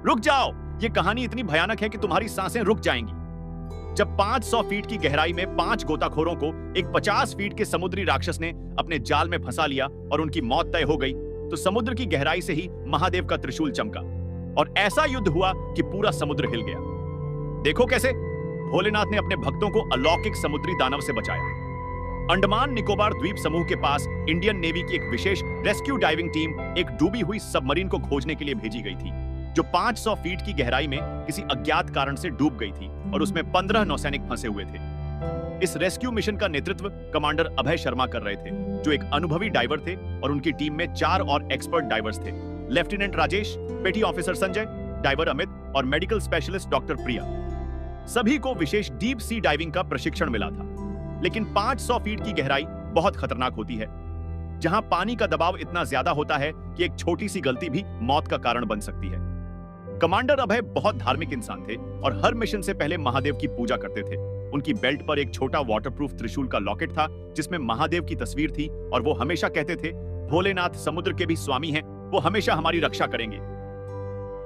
रुक जाओ, ये कहानी इतनी भयानक है कि तुम्हारी सांसें रुक जाएंगी। जब 500 फीट की गहराई में 5 गोताखोरों को एक 50 फीट के समुद्री राक्षस ने अपने जाल में फंसा लिया और उनकी मौत तय हो गई, तो समुद्र की गहराई से ही महादेव का त्रिशूल चमका और ऐसा युद्ध हुआ कि पूरा समुद्र हिल गया। देखो कैसे भोलेनाथ ने अपने भक्तों को अलौकिक समुद्री दानव से बचाया। अंडमान निकोबार द्वीप समूह के पास इंडियन नेवी की एक विशेष रेस्क्यू डाइविंग टीम एक डूबी हुई सबमरीन को खोजने के लिए भेजी गई थी, जो 500 फीट की गहराई में किसी अज्ञात कारण से डूब गई थी और उसमें 15 नौसैनिक फंसे हुए थे। इस रेस्क्यू मिशन का नेतृत्व कमांडर अभय शर्मा कर रहे थे, जो एक अनुभवी डाइवर थे, और उनकी टीम में 4 और एक्सपर्ट डाइवर्स थे। लेफ्टिनेंट राजेश, पेटी ऑफिसर संजय, डाइवर अमित और मेडिकल स्पेशलिस्ट डॉक्टर प्रिया। सभी को विशेष डीप सी डाइविंग का प्रशिक्षण मिला था। लेकिन 500 फीट की गहराई बहुत खतरनाक होती है, जहां पानी का दबाव इतना ज्यादा होता है कि एक छोटी सी गलती भी मौत का कारण बन सकती है। कमांडर अभय बहुत धार्मिक इंसान थे और हर मिशन से पहले महादेव की पूजा करते थे। उनकी बेल्ट पर एक छोटा वाटरप्रूफ त्रिशूल का लॉकेट था, जिसमें महादेव की तस्वीर थी, और वो हमेशा कहते थे, भोलेनाथ समुद्र के भी स्वामी हैं, वो हमेशा हमारी रक्षा करेंगे।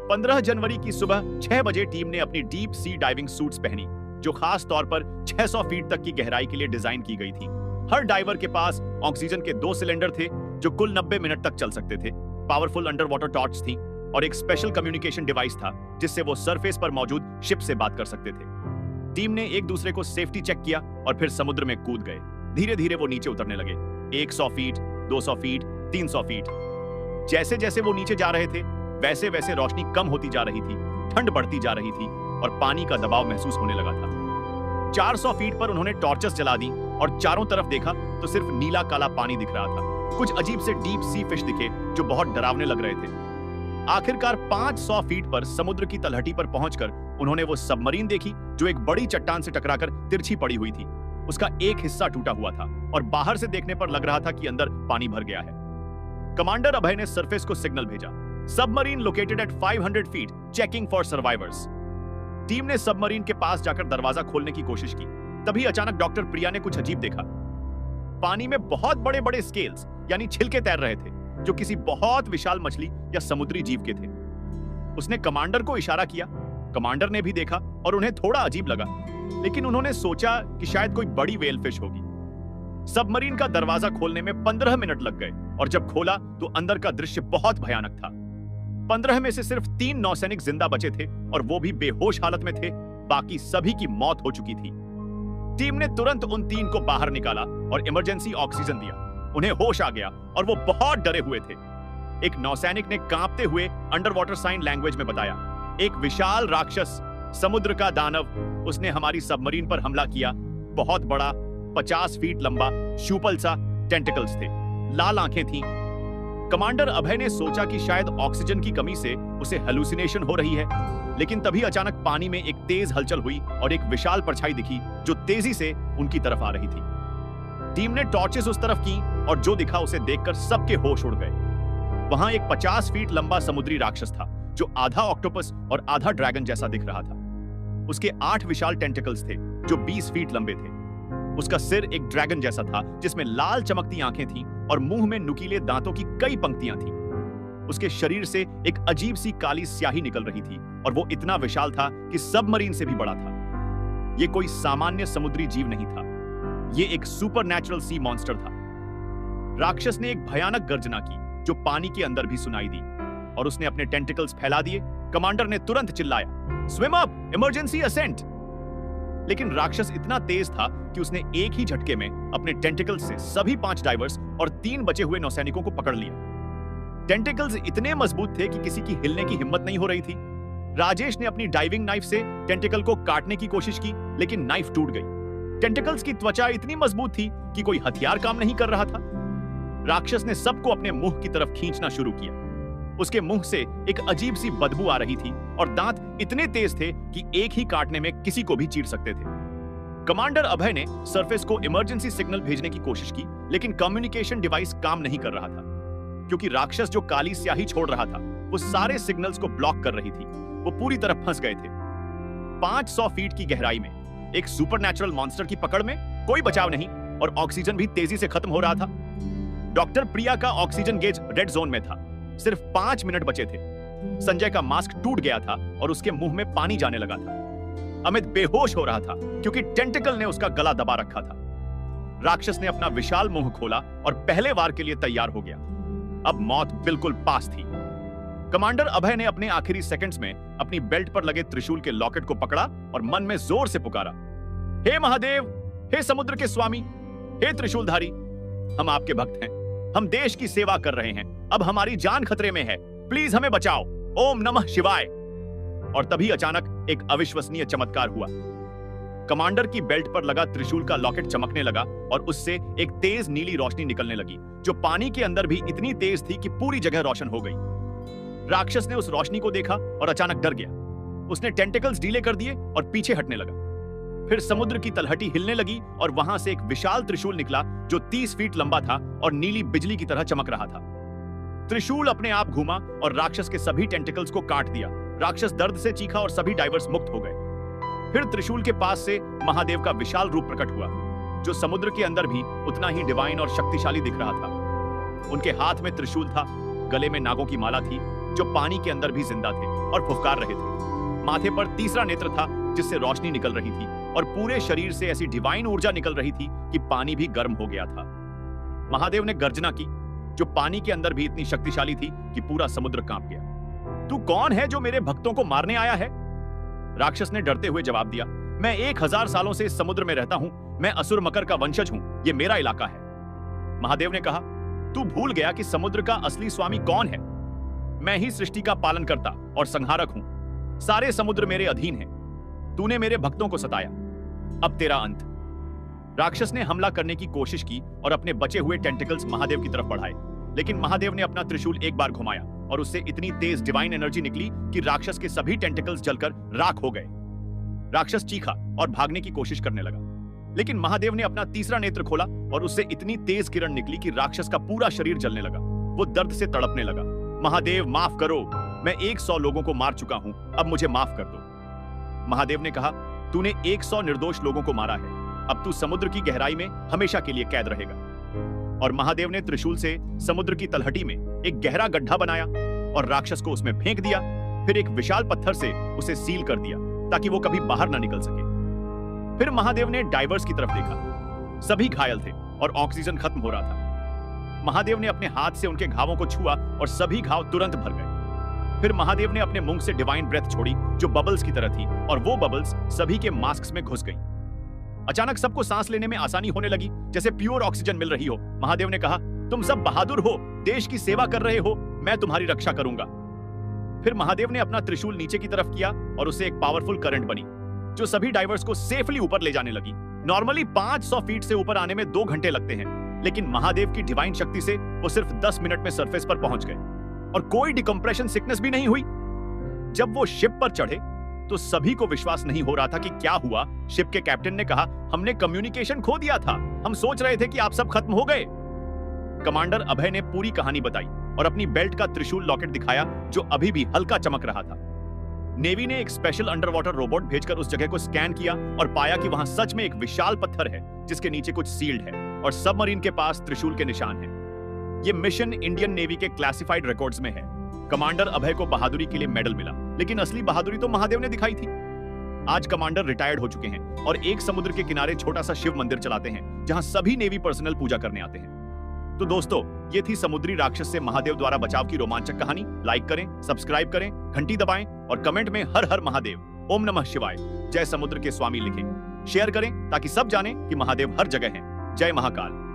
15 जनवरी की सुबह 6 बजे टीम ने अपनी डीप सी डाइविंग सूट्स पहनी, जो खास तौर पर 600 फीट तक की गहराई के लिए डिजाइन की गई थी। हर डाइवर के पास ऑक्सीजन के 2 सिलेंडर थे, जो कुल 90 मिनट तक चल सकते थे। पावरफुल अंडर वाटर टॉर्च थी और एक स्पेशल कम्युनिकेशन डिवाइस था, जिससे वो सरफेस पर मौजूद शिप से बात कर सकते थे। टीम ने एक दूसरे को सेफ्टी चेक किया और फिर समुद्र में कूद गए। धीरे धीरे वो नीचे उतरने लगे। 100 फीट, 200 फीट, 300 फीट। जैसे जैसे वो नीचे जा रहे थे, वैसे वैसे रोशनी कम होती जा रही थी, ठंड बढ़ती जा रही थी और पानी का दबाव महसूस होने लगा था। 400 फीट पर उन्होंने टॉर्चेस जला दी और चारों तरफ देखा तो सिर्फ नीला काला पानी दिख रहा था। कुछ अजीब से डीप सी फिश दिखे, जो बहुत डरावने लग रहे थे। आखिरकार 500 फीट पर समुद्र की तलहटी पर पहुंचकर उन्होंने वो सबमरीन देखी, जो एक बड़ी चट्टान से टकराकर तिरछी पड़ी हुई थी। उसका एक हिस्सा टूटा हुआ था और बाहर से देखने पर लग रहा था कि अंदर पानी भर गया है। कमांडर अभय ने सरफेस को सिग्नल भेजा, submarine located at 500 feet, checking for survivors. Team ने सबमरीन के पास जाकर दरवाजा खोलने की कोशिश की। तभी अचानक डॉक्टर प्रिया ने कुछ अजीब देखा। पानी में बहुत बड़े बड़े स्केल्स यानी छिलके तैर रहे थे, जो किसी बहुत विशाल मछली या समुद्री जीव के थे। उसने कमांडर को इशारा किया। कमांडर ने भी देखा और उन्हें थोड़ा अजीब लगा, लेकिन उन्होंने सोचा कि शायद कोई बड़ी व्हेल फिश होगी। सबमरीन का दरवाजा खोलने में 15 मिनट लग गए और जब खोला तो अंदर का दृश्य बहुत भयानक था। 15 में से सिर्फ 3 नौसैनिक जिंदा बचे थे और वो भी बेहोश हालत में थे। बाकी सभी की मौत हो चुकी थी। टीम ने तुरंत उन 3 को बाहर निकाला और इमरजेंसी ऑक्सीजन दिया। उन्हें होश आ गया और वो बहुत डरे हुए थे। एक नौसैनिक ने कांपते हुए अंडर वाटर साइन लैंग्वेज में बताया, एक विशाल राक्षस, समुद्र का दानव, उसने हमारी सबमरीन पर हमला किया। बहुत बड़ा, 50 फीट लंबा, शूपल सा टेंटिकल्स थे, लाल आंखें थीं। कमांडर अभय ने सोचा कि शायद ऑक्सीजन की कमी से उसे हेलुसिनेशन हो रही है, लेकिन तभी अचानक पानी में एक तेज हलचल हुई और एक विशाल परछाई दिखी, जो तेजी से उनकी तरफ आ रही थी। टीम ने टॉर्चेस उस तरफ की और जो दिखा उसे देखकर सबके होश उड़ गए। वहां एक 50 फीट लंबा समुद्री राक्षस था, जो आधा ऑक्टोपस और आधा ड्रैगन जैसा दिख रहा था। उसके 8 विशाल टेंटिकल्स थे, जो 20 फीट लंबे थे। उसका सिर एक ड्रैगन जैसा था, जिसमें लाल चमकती आंखें थीं और मुंह में नुकीले दांतों की कई पंक्तियां थीं। उसके शरीर से एक अजीब सी काली स्याही निकल रही थी और वो इतना विशाल था कि सबमरीन से भी बड़ा था। ये कोई सामान्य समुद्री जीव नहीं था, ये एक सुपरनैचुरल सी मॉन्स्टर था। राक्षस ने एक भयानक गर्जना की, जो पानी के अंदर भी सुनाई दी, और उसने अपने टेंटिकल्स फैला दिए। कमांडर ने तुरंत चिल्लाया, स्विम अप, इमरजेंसी असेंट। लेकिन राक्षस इतना तेज था कि उसने एक ही झटके में अपने टेंटिकल्स से सभी 5 डाइवर्स और 3 बचे हुए नौसैनिकों को पकड़ लिया। टेंटिकल्स इतने मजबूत थे कि किसी की हिलने की हिम्मत नहीं हो रही थी। राजेश ने अपनी डाइविंग नाइफ से टेंटिकल को काटने की कोशिश की, लेकिन नाइफ टूट गई। टेंटिकल्स की त्वचा इतनी मजबूत थी कि कोई हथियार काम नहीं कर रहा था। राक्षस ने सबको अपने मुंह की तरफ खींचना शुरू किया। उसके मुंह से एक अजीब सी बदबू आ रही थी और दांत इतने तेज थे कि एक ही काटने में किसी को भी चीर सकते थे। कमांडर अभय ने सरफेस को इमरजेंसी सिग्नल भेजने की कोशिश की, लेकिन कम्युनिकेशन डिवाइस काम नहीं कर रहा था, क्योंकि राक्षस जो काली स्याही छोड़ रहा था वो सारे सिग्नल्स को ब्लॉक कर रही थी। वो पूरी तरह फंस गए थे। 500 फीट की गहराई में एक सुपरनैचुरल मॉन्स्टर की पकड़ में कोई बचाव नहीं और ऑक्सीजन भी तेजी से खत्म हो रहा था। डॉक्टर प्रिया का ऑक्सीजन गेज रेड जोन में था। सिर्फ 5 मिनट बचे थे। संजय का मास्क टूट गया था और उसके मुंह में पानी जाने लगा था। अमित बेहोश हो रहा था क्योंकि टेंटिकल ने उसका गला दबा रखा था। राक्षस ने अपना विशाल मुंह खोला और पहले वार के लिए तैयार हो गया। अब मौत बिल्कुल पास थी। कमांडर अभय ने अपने आखिरी सेकंड्स में अपनी बेल्ट पर लगे त्रिशूल के लॉकेट को पकड़ा और मन में जोर से पुकारा, हे महादेव, हे समुद्र के स्वामी, हे त्रिशूलधारी, हम आपके भक्त हैं, हम देश की सेवा कर रहे हैं, अब हमारी जान खतरे में है, प्लीज हमें बचाओ, ओम नमः शिवाय। और तभी अचानक एक अविश्वसनीय चमत्कार हुआ। कमांडर की बेल्ट पर लगा त्रिशूल का लॉकेट चमकने लगा और उससे एक तेज नीली रोशनी निकलने लगी, जो पानी के अंदर भी इतनी तेज थी कि पूरी जगह रोशन हो गई। राक्षस ने उस रोशनी को देखा और अचानक डर गया। उसने टेंटिकल्स ढीले कर दिए और पीछे हटने लगा। फिर समुद्र की तलहटी हिलने लगी और वहां से एक विशाल त्रिशूल निकला जो 30 फीट लंबा था और नीली बिजली की तरह चमक रहा था। त्रिशूल अपने आप घूमा और राक्षस के सभी टेंटिकल्स को काट दिया। राक्षस दर्द से चीखा और सभी डाइवर्स मुक्त हो गए। फिर त्रिशूल के पास से महादेव का विशाल रूप प्रकट हुआ, जो समुद्र के अंदर भी उतना ही डिवाइन और शक्तिशाली दिख रहा था। उनके हाथ में त्रिशूल था, गले में नागों की माला थी जो पानी के अंदर भी जिंदा थे और फुफकार रहे थे। माथे पर तीसरा नेत्र था जिससे रोशनी निकल रही थी और पूरे शरीर से ऐसी डिवाइन ऊर्जा निकल रही थी कि पानी भी गर्म हो गया था। महादेव ने गर्जना की, जो पानी के अंदर भी इतनी शक्तिशाली थी कि पूरा समुद्र कांप गया। तू कौन है जो मेरे भक्तों को मारने आया है? राक्षस ने डरते हुए जवाब दिया, मैं 1000 सालों से इस समुद्र में रहता हूं, मैं असुर मकर का वंशज हूं, ये मेरा इलाका है। महादेव ने कहा, तू भूल गया कि समुद्र का असली स्वामी कौन है? मैं ही सृष्टि का पालन करता और संहारक हूं। सारे समुद्र मेरे अधीन हैं। तूने मेरे भक्तों को सताया, अब तेरा अंत। राक्षस ने हमला करने की कोशिश की और अपने बचे हुए टेंटिकल्स महादेव की तरफ बढ़ाए, लेकिन महादेव ने अपना त्रिशूल एक बार घुमाया और उससे इतनी तेज डिवाइन एनर्जी निकली कि राक्षस के सभी टेंटिकल्स जलकर राख हो गए। राक्षस चीखा और भागने की कोशिश करने लगा, लेकिन महादेव ने अपना तीसरा नेत्र खोला और उससे इतनी तेज किरण निकली कि राक्षस का पूरा शरीर जलने लगा। वो दर्द से तड़पने लगा। महादेव माफ करो, मैं 100 लोगों को मार चुका हूं, अब मुझे माफ कर दो। महादेव ने कहा, तूने 100 निर्दोष लोगों को मारा है, अब तू समुद्र की गहराई में हमेशा के लिए कैद रहेगा। और महादेव ने त्रिशूल से समुद्र की तलहटी में एक गहरा गड्ढा बनाया और राक्षस को उसमें फेंक दिया। फिर एक विशाल पत्थर से उसे सील कर दिया ताकि वो कभी बाहर ना निकल सके। फिर महादेव ने डाइवर्स की तरफ देखा। सभी घायल थे और ऑक्सीजन खत्म हो रहा था। महादेव ने अपने हाथ से उनके घावों को छुआ और सभी घाव तुरंत भर गए। फिर महादेव ने अपने मुंह से डिवाइन ब्रेथ छोड़ी जो बबल्स की तरह थी और वो बबल्स सभी के मास्क में घुस गई। अचानक सबको सांस लेने में आसानी होने लगी, जैसे प्योर ऑक्सीजन मिल रही हो। महादेव ने कहा, तुम सब बहादुर हो, देश की सेवा कर रहे हो, मैं तुम्हारी रक्षा करूंगा। फिर महादेव ने अपना त्रिशूल नीचे की तरफ किया और उससे एक पावरफुल करंट बनी जो सभी डाइवर्स को सेफली ऊपर ले जाने लगी। नॉर्मली 500 फीट से ऊपर आने में 2 घंटे लगते हैं, लेकिन महादेव की डिवाइन शक्ति से वो सिर्फ 10 मिनट में सरफेस पर पहुंच गए और कोई डिकम्प्रेशन सिकनेस भी नहीं हुई। जब वो शिप पर चढ़े तो सभी को विश्वास नहीं हो रहा था कि क्या हुआ। शिप के कैप्टन ने कहा, हमने कम्युनिकेशन खो दिया था, हम सोच रहे थे कि आप सब खत्म हो गए। कमांडर अभय ने पूरी कहानी बताई और अपनी बेल्ट का त्रिशूल लॉकेट दिखाया जो अभी भी हल्का चमक रहा था। नेवी ने एक स्पेशल अंडर वाटर रोबोट भेजकर उस जगह को स्कैन किया और पाया कि वहां सच में एक विशाल पत्थर है जिसके नीचे कुछ सील्ड है और सबमरीन के पास त्रिशूल के निशान हैं। ये मिशन इंडियन नेवी के क्लासिफाइड रिकॉर्ड्स में है। कमांडर अभय को बहादुरी के लिए मेडल मिला, लेकिन असली बहादुरी तो महादेव ने दिखाई थी। आज कमांडर रिटायर्ड हो चुके हैं और एक समुद्र के किनारे छोटा सा शिव मंदिर चलाते हैं जहां सभी नेवी पर्सनल पूजा करने आते हैं। तो दोस्तों, ये थी समुद्री राक्षस से महादेव द्वारा बचाव की रोमांचक कहानी। लाइक करें, सब्सक्राइब करें, घंटी दबाएं और कमेंट में हर हर महादेव, ओम नमः शिवाय, जय समुद्र के स्वामी लिखें। शेयर करें ताकि सब जाने कि महादेव हर जगह हैं। जय महाकाल।